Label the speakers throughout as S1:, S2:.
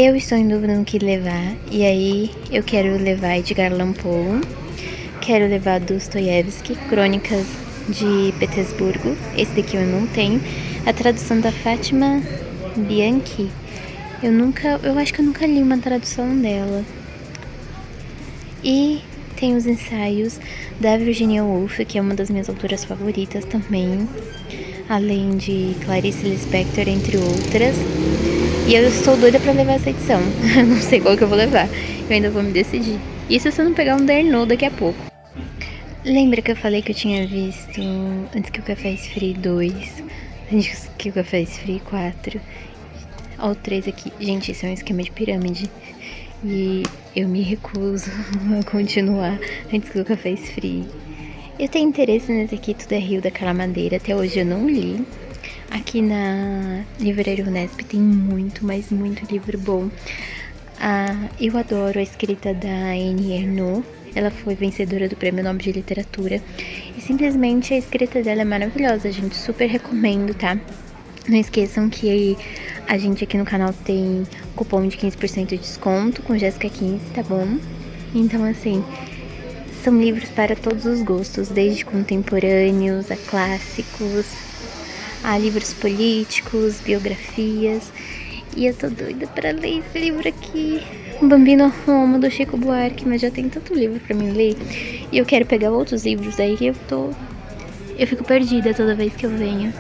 S1: Eu estou em dúvida no que levar, e aí eu quero levar Edgar Allan Poe, quero levar Dostoiévski, Crônicas de Petersburgo, esse daqui eu não tenho, a tradução da Fátima Bianchi, eu acho que eu nunca li uma tradução dela. E tem os ensaios da Virginia Woolf, que é uma das minhas autoras favoritas também, além de Clarice Lispector, entre outras. E eu estou doida pra levar essa edição. Não sei qual que eu vou levar. Eu ainda vou me decidir. Isso se eu não pegar um Dernô daqui a pouco. Lembra que eu falei que eu tinha visto Antes que o Café Esfrie 2, Antes que o Café Esfrie 4, ó o 3 aqui. Gente, isso é um esquema de pirâmide. E eu me recuso a continuar Antes que o Café Esfrie. Eu tenho interesse nesse aqui, Tudo é Rio, da Carla Madeira. Até hoje eu não li. Aqui na Livraria Unesp tem muito, mas muito livro bom. Eu adoro a escrita da Annie Ernaux. Ela foi vencedora do Prêmio Nobel de Literatura. E simplesmente a escrita dela é maravilhosa, gente. Super recomendo, tá? Não esqueçam que a gente aqui no canal tem cupom de 15% de desconto com Jéssica15, tá bom? Então, assim, são livros para todos os gostos, desde contemporâneos a clássicos, a livros políticos, biografias. E eu tô doida pra ler esse livro aqui, Bambino Roma, do Chico Buarque, mas já tem tanto livro pra mim ler. E eu quero pegar outros livros aí que eu fico perdida toda vez que eu venho.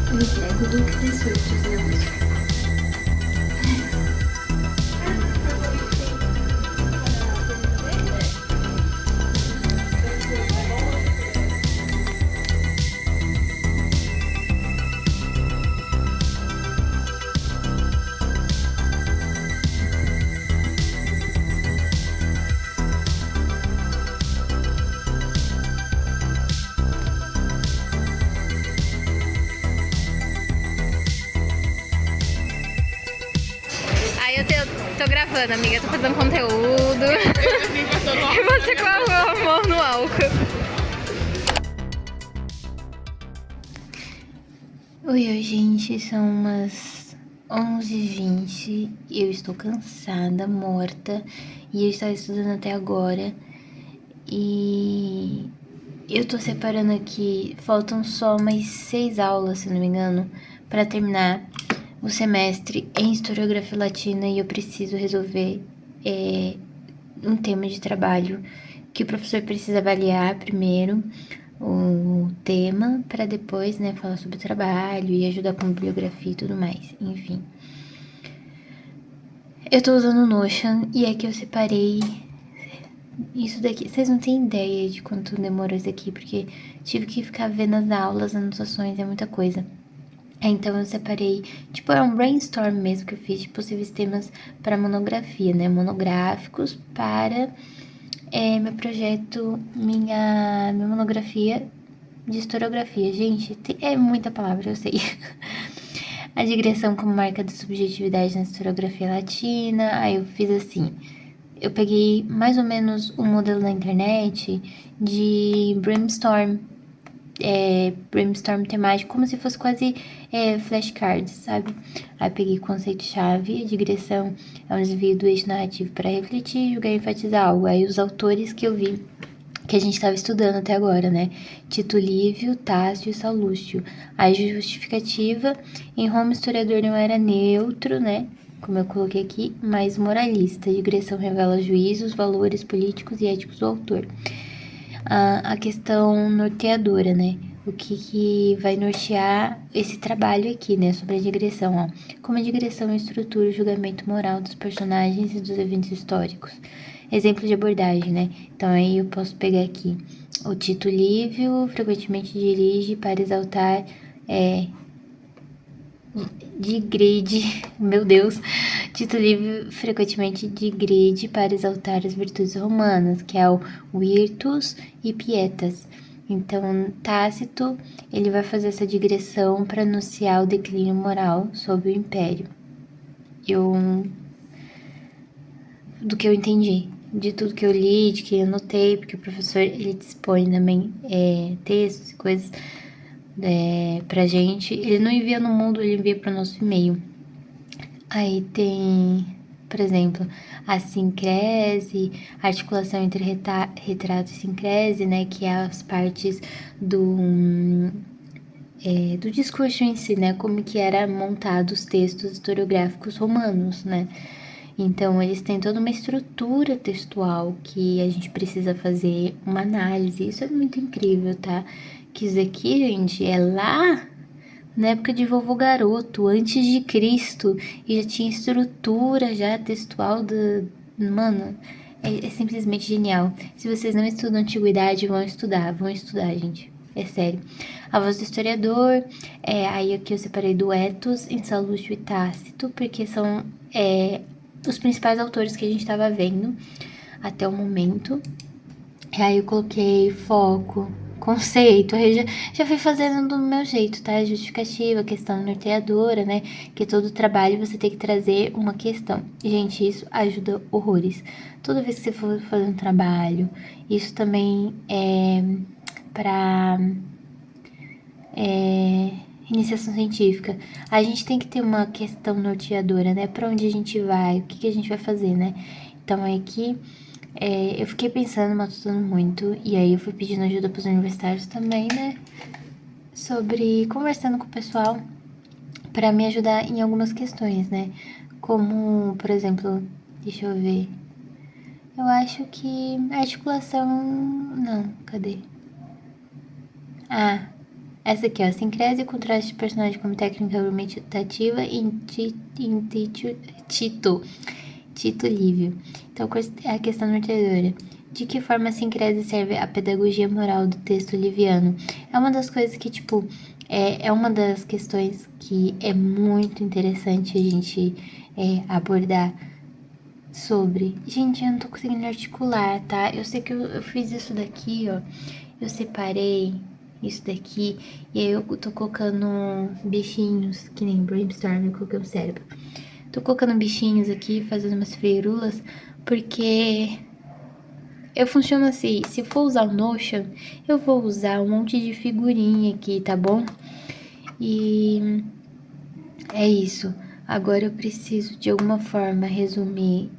S1: Eu entrego do que ter surtos, não. Aí eu tô gravando, amiga, tô fazendo conteúdo. E você com a mão no álcool. Oi, gente, são umas 11h20 e eu estou cansada, morta, e eu estava estudando até agora. E eu tô separando aqui, faltam só mais 6 aulas, se não me engano, para terminar o semestre em historiografia latina, e eu preciso resolver um tema de trabalho que o professor precisa avaliar primeiro o tema, para depois, né, falar sobre o trabalho e ajudar com bibliografia e tudo mais, enfim. Eu tô usando o Notion e aqui eu separei isso daqui. Vocês não têm ideia de quanto demorou isso aqui, porque tive que ficar vendo as aulas, anotações, é muita coisa. Então eu separei, tipo, é um brainstorm mesmo que eu fiz de possíveis temas para monografia, né? Monográficos para meu projeto, minha monografia de historiografia. Gente, é muita palavra, eu sei. A digressão como marca da subjetividade na historiografia latina. Aí eu fiz assim, eu peguei mais ou menos um modelo na internet de brainstorm, brainstorm temático, como se fosse quase flashcards, sabe? Aí peguei conceito-chave, a digressão é um desvio do eixo narrativo para refletir, julgar e enfatizar algo. Aí os autores que eu vi, que a gente estava estudando até agora, né? Tito Livio, Tácio e Salustio. A justificativa, em Roma o historiador não era neutro, né? Como eu coloquei aqui, mas moralista. A digressão revela juízos, valores políticos e éticos do autor. A questão norteadora, né? O que vai nortear esse trabalho aqui, né? Sobre a digressão, ó. Como a digressão estrutura o julgamento moral dos personagens e dos eventos históricos. exemplo de abordagem, né? Então aí eu posso pegar aqui o Tito Livio frequentemente dirige para exaltar de grid, meu Deus, Tito Livio frequentemente digride para exaltar as virtudes romanas, que é o virtus e pietas. Então, Tácito, ele vai fazer essa digressão para anunciar o declínio moral sob o Império. Do que eu entendi, de tudo que eu li, de que eu anotei, porque o professor, ele dispõe também textos e coisas pra gente. Ele não envia no mundo, ele envia para o nosso e-mail. Aí tem, por exemplo, a sincrese, a articulação entre retrato e sincrese, né, que é as partes do discurso em si, né, como que era montado os textos historiográficos romanos, né. Então, eles têm toda uma estrutura textual que a gente precisa fazer uma análise. Isso é muito incrível, tá? Que isso aqui, gente, é lá na época de vovô Garoto, antes de Cristo, e já tinha estrutura já textual do... Mano, é simplesmente genial. Se vocês não estudam antiguidade, vão estudar, gente. É sério. A voz do historiador, aí aqui eu separei do Etos, Salustio e Tácito, porque são os principais autores que a gente estava vendo até o momento. E aí eu coloquei foco, conceito, aí já fui fazendo do meu jeito, tá? Justificativa, questão norteadora, né? Que todo trabalho você tem que trazer uma questão. Gente, isso ajuda horrores. Toda vez que você for fazer um trabalho, isso também é para iniciação científica. A gente tem que ter uma questão norteadora, né? Para onde a gente vai, o que a gente vai fazer, né? Então aqui eu fiquei pensando, matutando muito, e aí eu fui pedindo ajuda pros universitários também, né? Conversando com o pessoal para me ajudar em algumas questões, né? Como, por exemplo, deixa eu ver. Eu acho que a articulação. Não, cadê? Ah, essa aqui, ó. Sincrese e contraste de personagem como técnica argumentativa em Tito Livio. Então, a questão norteadora. De que forma a sincrese serve à pedagogia moral do texto liviano? É uma das coisas que, tipo, é uma das questões que é muito interessante a gente abordar sobre. Gente, eu não tô conseguindo articular, tá? Eu sei que eu fiz isso daqui, ó. Eu separei isso daqui e aí eu tô colocando bichinhos, que nem brainstorm, eu coloquei o cérebro. Tô colocando bichinhos aqui, fazendo umas feirulas, porque eu funciono assim, se for usar o Notion, eu vou usar um monte de figurinha aqui, tá bom? E é isso. Agora eu preciso de alguma forma resumir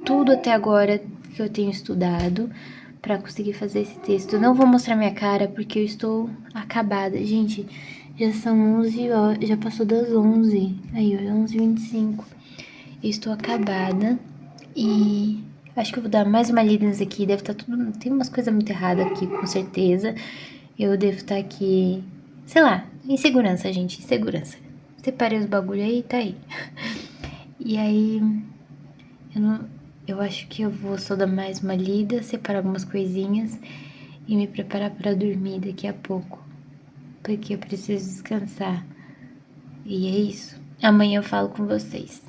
S1: tudo até agora que eu tenho estudado para conseguir fazer esse texto. Eu não vou mostrar minha cara porque eu estou acabada. Gente, já são 11 horas, já passou das 11. Aí, ó, 11h25. Eu estou acabada e acho que eu vou dar mais uma lida nisso aqui. Deve estar tudo... Tem umas coisas muito erradas aqui, com certeza. Eu devo estar aqui, sei lá, em segurança, gente, em segurança. Separei os bagulho aí, tá aí. E aí, eu acho que eu vou só dar mais uma lida, separar algumas coisinhas e me preparar para dormir daqui a pouco, porque eu preciso descansar. E é isso. Amanhã eu falo com vocês.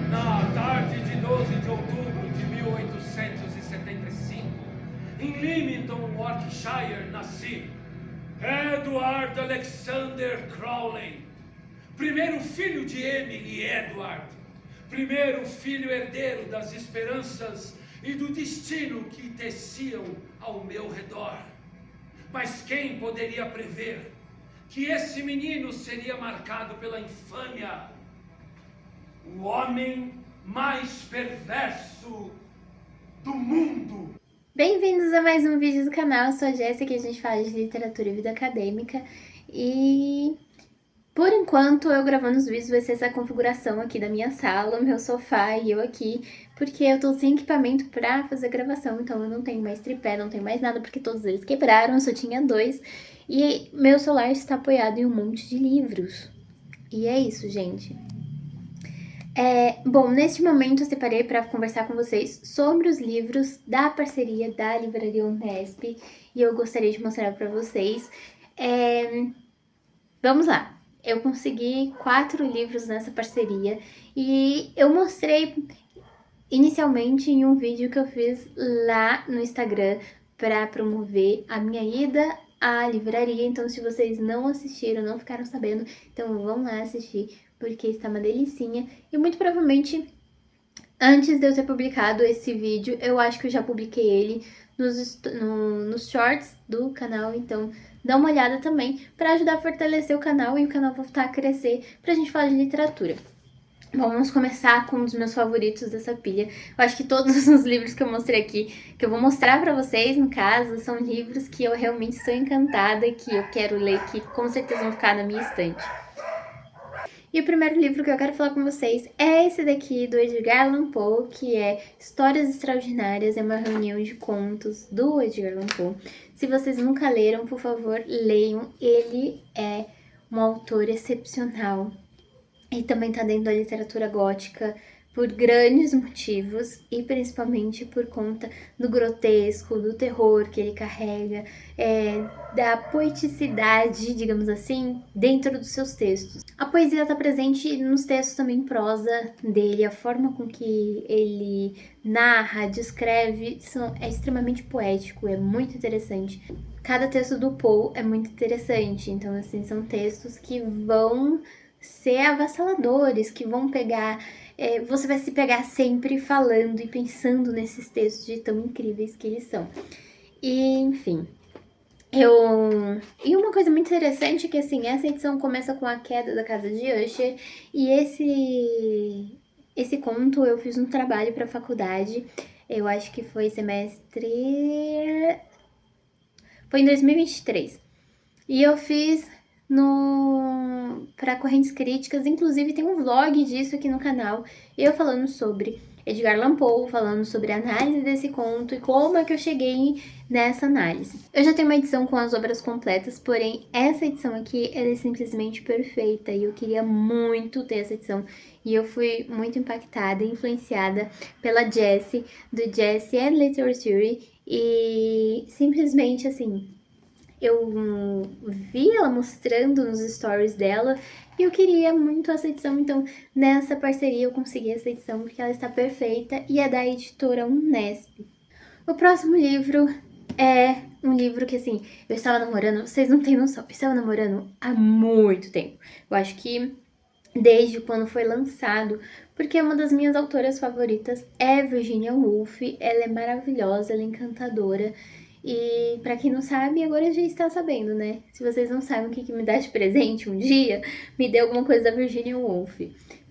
S2: Na tarde de 12 de outubro de 1875, em Lymington, Warwickshire, nasci Edward Alexander Crowley, primeiro filho de Emily e Edward, primeiro filho herdeiro das esperanças e do destino que teciam ao meu redor. Mas quem poderia prever que esse menino seria marcado pela infâmia? O homem mais perverso do mundo.
S1: Bem-vindos a mais um vídeo do canal. Eu sou a Jéssica, que a gente fala de literatura e vida acadêmica. E Por enquanto, eu gravando os vídeos vai ser essa configuração aqui da minha sala, meu sofá e eu aqui, porque eu tô sem equipamento pra fazer gravação, então eu não tenho mais tripé, não tenho mais nada, porque todos eles quebraram, eu só tinha 2. E meu celular está apoiado em um monte de livros. E é isso, gente. Bom, neste momento eu separei para conversar com vocês sobre os livros da parceria da Livraria Unesp, e eu gostaria de mostrar para vocês. Vamos lá! Eu consegui 4 livros nessa parceria e eu mostrei inicialmente em um vídeo que eu fiz lá no Instagram para promover a minha ida à livraria. Então, se vocês não assistiram, não ficaram sabendo, então vão lá assistir, porque está uma delicinha. E muito provavelmente, antes de eu ter publicado esse vídeo, eu acho que eu já publiquei ele nos shorts do canal, então dá uma olhada também para ajudar a fortalecer o canal e o canal voltar a crescer pra gente falar de literatura. Bom, vamos começar com um dos meus favoritos dessa pilha. Eu acho que todos os livros que eu mostrei aqui, que eu vou mostrar pra vocês no caso, são livros que eu realmente estou encantada, que eu quero ler, que com certeza vão ficar na minha estante. E o primeiro livro que eu quero falar com vocês é esse daqui, do Edgar Allan Poe, que é Histórias Extraordinárias, é uma reunião de contos do Edgar Allan Poe. Se vocês nunca leram, por favor, leiam. Ele é um autor excepcional e também está dentro da literatura gótica por grandes motivos e principalmente por conta do grotesco, do terror que ele carrega, da poeticidade, digamos assim, dentro dos seus textos. A poesia está presente nos textos também em prosa dele, a forma com que ele narra, descreve, é extremamente poético, é muito interessante. Cada texto do Poe é muito interessante, então assim, são textos que vão ser avassaladores, que vão pegar... você vai se pegar sempre falando e pensando nesses textos de tão incríveis que eles são. E, enfim... E uma coisa muito interessante é que, assim, essa edição começa com a queda da casa de Usher, e esse conto eu fiz um trabalho para a faculdade, eu acho que foi semestre... Foi em 2023. E eu fiz para Correntes Críticas, inclusive tem um vlog disso aqui no canal, eu falando sobre Edgar Allan Poe, falando sobre a análise desse conto e como é que eu cheguei nessa análise. Eu já tenho uma edição com as obras completas, porém essa edição aqui, ela é simplesmente perfeita e eu queria muito ter essa edição. E eu fui muito impactada e influenciada pela Jessie, do Jessie and Literature, e simplesmente assim... Eu vi ela mostrando nos stories dela e eu queria muito essa edição, então nessa parceria eu consegui essa edição porque ela está perfeita e é da editora Unesp. O próximo livro é um livro que, assim, eu estava namorando, vocês não têm noção, eu estava namorando há muito tempo. Eu acho que desde quando foi lançado, porque uma das minhas autoras favoritas é Virginia Woolf, ela é maravilhosa, ela é encantadora. E pra quem não sabe, agora já está sabendo, né? Se vocês não sabem o que me dá de presente um dia, me dê alguma coisa da Virginia Woolf.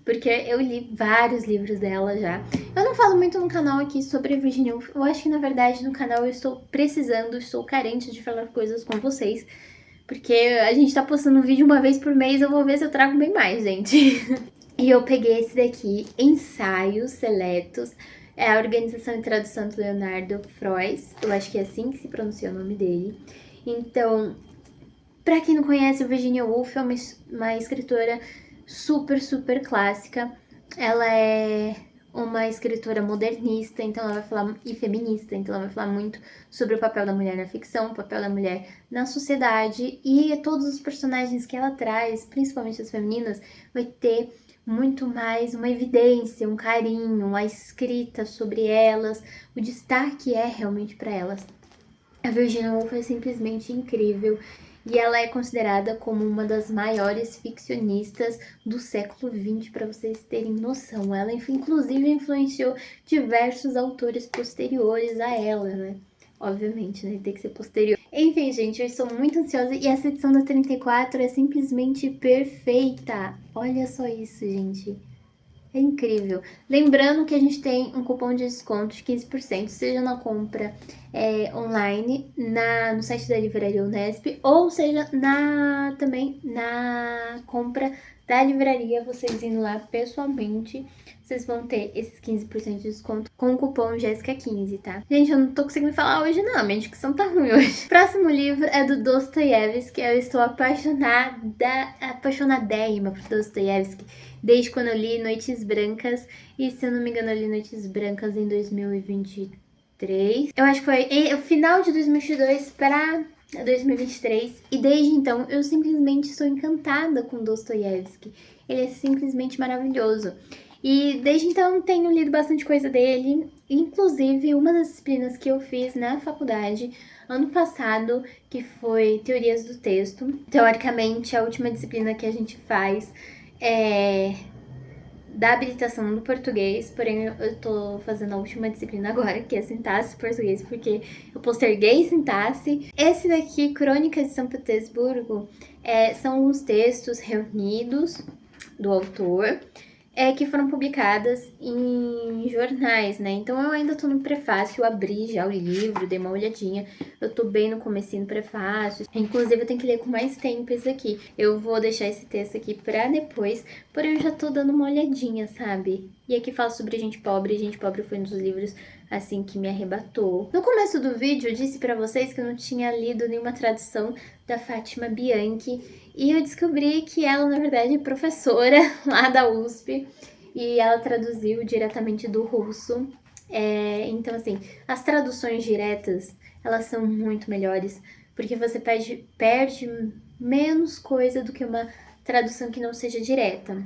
S1: Porque eu li vários livros dela já. Eu não falo muito no canal aqui sobre a Virginia Woolf. Eu acho que, na verdade, no canal eu estou precisando, estou carente de falar coisas com vocês. Porque a gente tá postando um vídeo uma vez por mês, eu vou ver se eu trago bem mais, gente. E eu peguei esse daqui, Ensaios Seletos. É a Organização e Tradução do Leonardo Frois, eu acho que é assim que se pronuncia o nome dele. Então, pra quem não conhece, o Virginia Woolf é uma escritora super, super clássica. Ela é uma escritora modernista, então ela vai falar, e feminista, então ela vai falar muito sobre o papel da mulher na ficção, o papel da mulher na sociedade, e todos os personagens que ela traz, principalmente as femininas, vai ter muito mais uma evidência, um carinho, a escrita sobre elas, o destaque é realmente para elas. A Virginia Woolf é simplesmente incrível e ela é considerada como uma das maiores ficcionistas do século XX, para vocês terem noção. Ela, inclusive, influenciou diversos autores posteriores a ela, né? Obviamente, né? Tem que ser posterior. Enfim, gente, eu estou muito ansiosa e essa edição da 34 é simplesmente perfeita. Olha só isso, gente. É incrível. Lembrando que a gente tem um cupom de desconto de 15%, seja na compra online, no site da Livraria Unesp, ou seja também na compra da livraria, vocês indo lá pessoalmente, vocês vão ter esses 15% de desconto com o cupom Jéssica15, tá? Gente, eu não tô conseguindo falar hoje não, minha dicção tá ruim hoje. O próximo livro é do Dostoiévski, eu estou apaixonadérrima por Dostoiévski, desde quando eu li Noites Brancas, e se eu não me engano eu li Noites Brancas em 2023. Eu acho que foi o final de 2022 para 2023, e desde então eu simplesmente estou encantada com Dostoiévski. Ele é simplesmente maravilhoso. E desde então tenho lido bastante coisa dele, inclusive uma das disciplinas que eu fiz na faculdade ano passado, que foi Teorias do Texto. Teoricamente, a última disciplina que a gente faz é da habilitação do português, porém eu tô fazendo a última disciplina agora, que é sintaxe português, porque eu posterguei sintaxe. Esse daqui, Crônicas de São Petersburgo, são os textos reunidos do autor, que foram publicadas em jornais, né? Então eu ainda tô no prefácio, eu abri já o livro, dei uma olhadinha, eu tô bem no comecinho do prefácio, inclusive eu tenho que ler com mais tempo esse aqui. Eu vou deixar esse texto aqui pra depois, porém eu já tô dando uma olhadinha, sabe? E aqui fala sobre Gente Pobre foi um dos livros, assim, que me arrebatou. No começo do vídeo eu disse pra vocês que eu não tinha lido nenhuma tradução da Fátima Bianchi, e eu descobri que ela, na verdade, é professora lá da USP, e ela traduziu diretamente do russo. Então, assim, as traduções diretas, elas são muito melhores, porque você perde menos coisa do que uma tradução que não seja direta.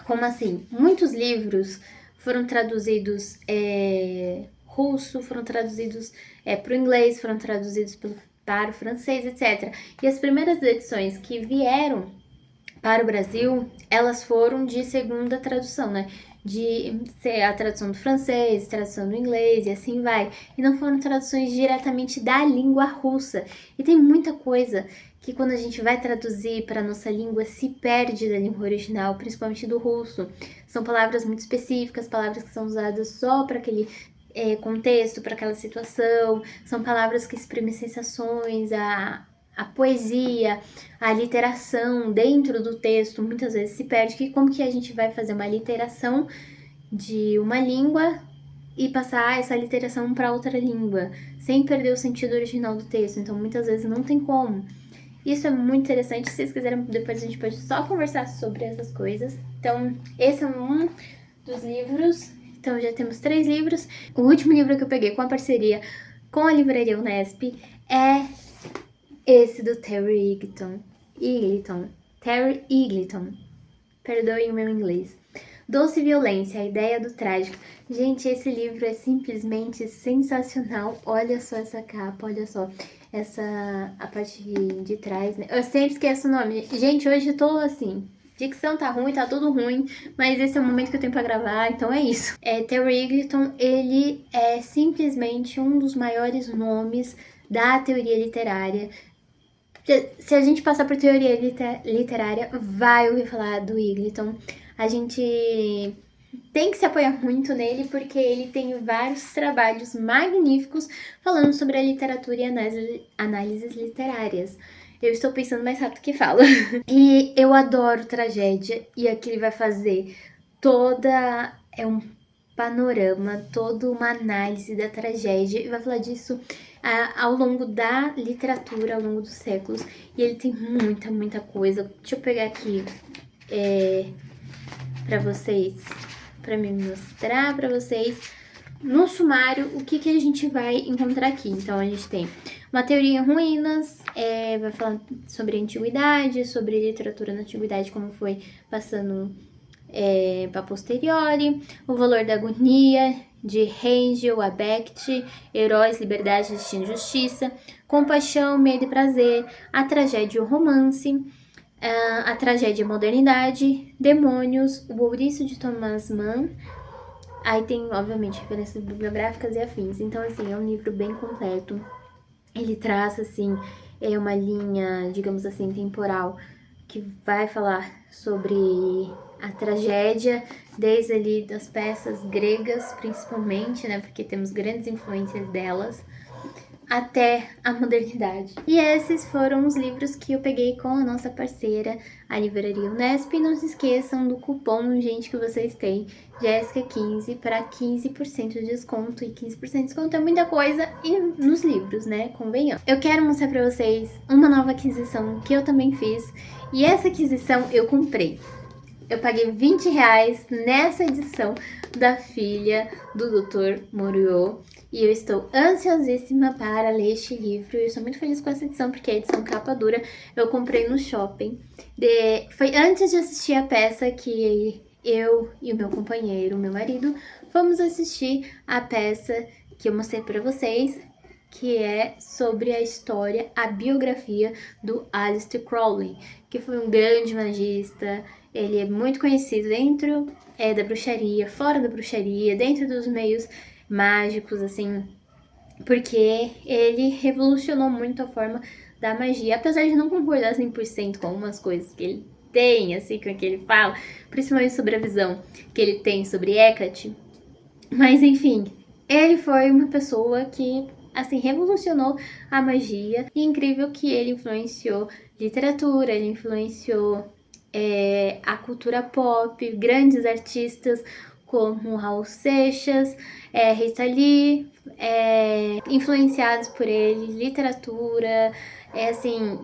S1: Como assim? Muitos livros foram traduzidos russo, foram traduzidos para o inglês, foram traduzidos para o francês, etc. E as primeiras edições que vieram para o Brasil, elas foram de segunda tradução, né? De ser a tradução do francês, tradução do inglês e assim vai. E não foram traduções diretamente da língua russa. E tem muita coisa que quando a gente vai traduzir para a nossa língua se perde da língua original, principalmente do russo. São palavras muito específicas, palavras que são usadas só para aquele contexto, para aquela situação. São palavras que exprimem sensações, a poesia, a literação dentro do texto muitas vezes se perde. Que como que a gente vai fazer uma literação de uma língua e passar essa literação para outra língua, sem perder o sentido original do texto? Então muitas vezes não tem como. Isso é muito interessante, se vocês quiserem depois a gente pode só conversar sobre essas coisas. Então esse é um dos livros. Então já temos 3 livros. O último livro que eu peguei com a parceria com a Livraria Unesp é esse do Terry Eagleton. Terry Eagleton. Perdoem o meu inglês. Doce Violência, a ideia do trágico. Gente, esse livro é simplesmente sensacional. Olha só essa capa, olha só a parte de trás, né? Eu sempre esqueço o nome. Gente, hoje eu tô assim, dicção tá ruim, tá tudo ruim, mas esse é o momento que eu tenho pra gravar, então é isso. Terry Eagleton, ele é simplesmente um dos maiores nomes da teoria literária. Se a gente passar por teoria literária, vai ouvir falar do Eagleton. A gente tem que se apoiar muito nele, porque ele tem vários trabalhos magníficos falando sobre a literatura e análises literárias. Eu estou pensando mais rápido que falo. E eu adoro tragédia, e aqui ele vai fazer um panorama, toda uma análise da tragédia, e vai falar disso ao longo da literatura, ao longo dos séculos. E ele tem muita coisa. Deixa eu pegar aqui pra vocês, pra me mostrar pra vocês no sumário o que a gente vai encontrar aqui. Então a gente tem uma teoria em ruínas, vai falar sobre a antiguidade, sobre literatura na antiguidade, como foi passando para posteriori, o valor da agonia, de Hegel, Abecht, heróis, liberdade, destino e justiça, compaixão, medo e prazer, a tragédia e o romance, a tragédia e a modernidade, demônios, o ouriço de Thomas Mann. Aí tem, obviamente, referências bibliográficas e afins. Então, assim, é um livro bem completo. Ele traça, assim, uma linha, digamos assim, temporal, que vai falar sobre a tragédia, desde ali das peças gregas, principalmente, né, porque temos grandes influências delas, até a modernidade. E esses foram os livros que eu peguei com a nossa parceira, a Livraria Unesp. E não se esqueçam do cupom, gente, que vocês têm, Jéssica15, para 15% de desconto. E 15% de desconto é muita coisa nos livros, né? Convenhamos. Eu quero mostrar pra vocês uma nova aquisição que eu também fiz. E essa aquisição eu comprei. Eu paguei R$20 nessa edição da filha do Dr. Morio. E eu estou ansiosíssima para ler este livro. Eu estou muito feliz com essa edição, porque é a edição capa dura. Eu comprei no shopping. Foi antes de assistir a peça que eu e o meu companheiro, o meu marido, fomos assistir a peça que eu mostrei para vocês, que é sobre a história, a biografia do Aleister Crowley, que foi um grande magista. Ele é muito conhecido dentro da bruxaria, fora da bruxaria, dentro dos meios mágicos, assim, porque ele revolucionou muito a forma da magia, apesar de não concordar 100% com algumas coisas que ele tem, assim, com o que ele fala, principalmente sobre a visão que ele tem sobre Hecate. Mas, enfim, ele foi uma pessoa que, assim, revolucionou a magia. E é incrível que ele influenciou literatura, ele influenciou a cultura pop, grandes artistas como Raul Seixas, Rita Lee, influenciados por ele, literatura, assim,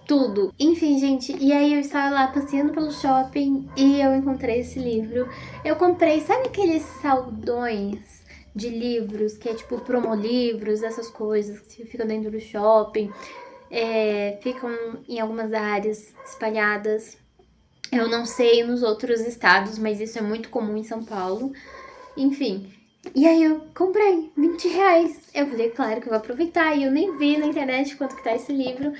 S1: tudo. Enfim, gente, e aí eu estava lá passeando pelo shopping e eu encontrei esse livro. Eu comprei, sabe aqueles saldões de livros, que é tipo promolivros, essas coisas que ficam dentro do shopping, ficam em algumas áreas espalhadas. Eu não sei nos outros estados, mas isso é muito comum em São Paulo. Enfim, e aí eu comprei R$20. Eu falei, claro que eu vou aproveitar. E eu nem vi na internet quanto que tá esse livro.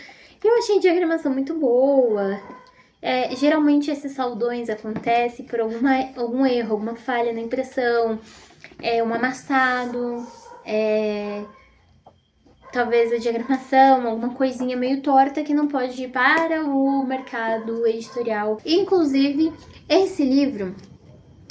S1: E eu achei a diagramação muito boa. Geralmente esses saldões acontecem por algum erro, alguma falha na impressão, um amassado, talvez a diagramação, alguma coisinha meio torta que não pode ir para o mercado editorial. Inclusive, esse livro,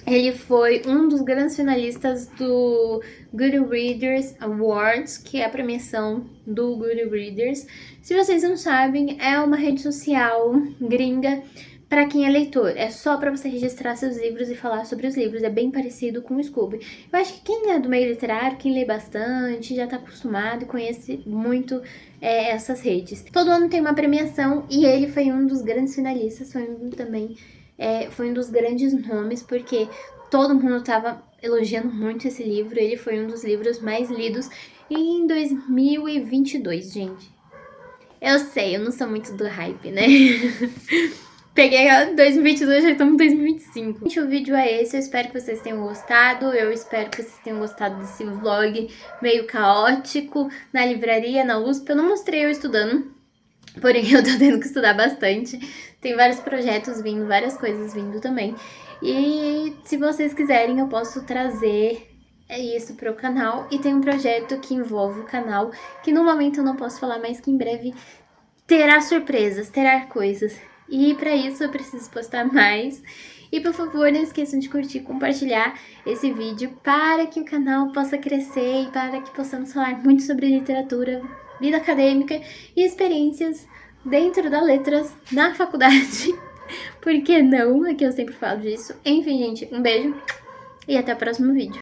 S1: ele foi um dos grandes finalistas do Goodreads Awards, que é a premiação do Goodreads. Se vocês não sabem, é uma rede social gringa para quem é leitor. É só para você registrar seus livros e falar sobre os livros. É bem parecido com o Scooby. Eu acho que quem é do meio literário, quem lê bastante, já tá acostumado e conhece muito essas redes. Todo ano tem uma premiação e ele foi um dos grandes finalistas, foi um dos grandes nomes, porque todo mundo tava elogiando muito esse livro. Ele foi um dos livros mais lidos em 2022, gente. Eu sei, eu não sou muito do hype, né? Peguei 2022, já estamos em 2025. Gente, o vídeo é esse, eu espero que vocês tenham gostado. Eu espero que vocês tenham gostado desse vlog meio caótico na livraria, na USP. Eu não mostrei eu estudando, porém eu tô tendo que estudar bastante. Tem vários projetos vindo, várias coisas vindo também. E se vocês quiserem, eu posso trazer isso para o canal. E tem um projeto que envolve o canal, que no momento eu não posso falar, mas que em breve terá surpresas, terá coisas. E para isso eu preciso postar mais. E por favor, não esqueçam de curtir e compartilhar esse vídeo para que o canal possa crescer e para que possamos falar muito sobre literatura, vida acadêmica e experiências dentro das letras na faculdade. Por que não? Aqui eu sempre falo disso. Enfim, gente, um beijo e até o próximo vídeo.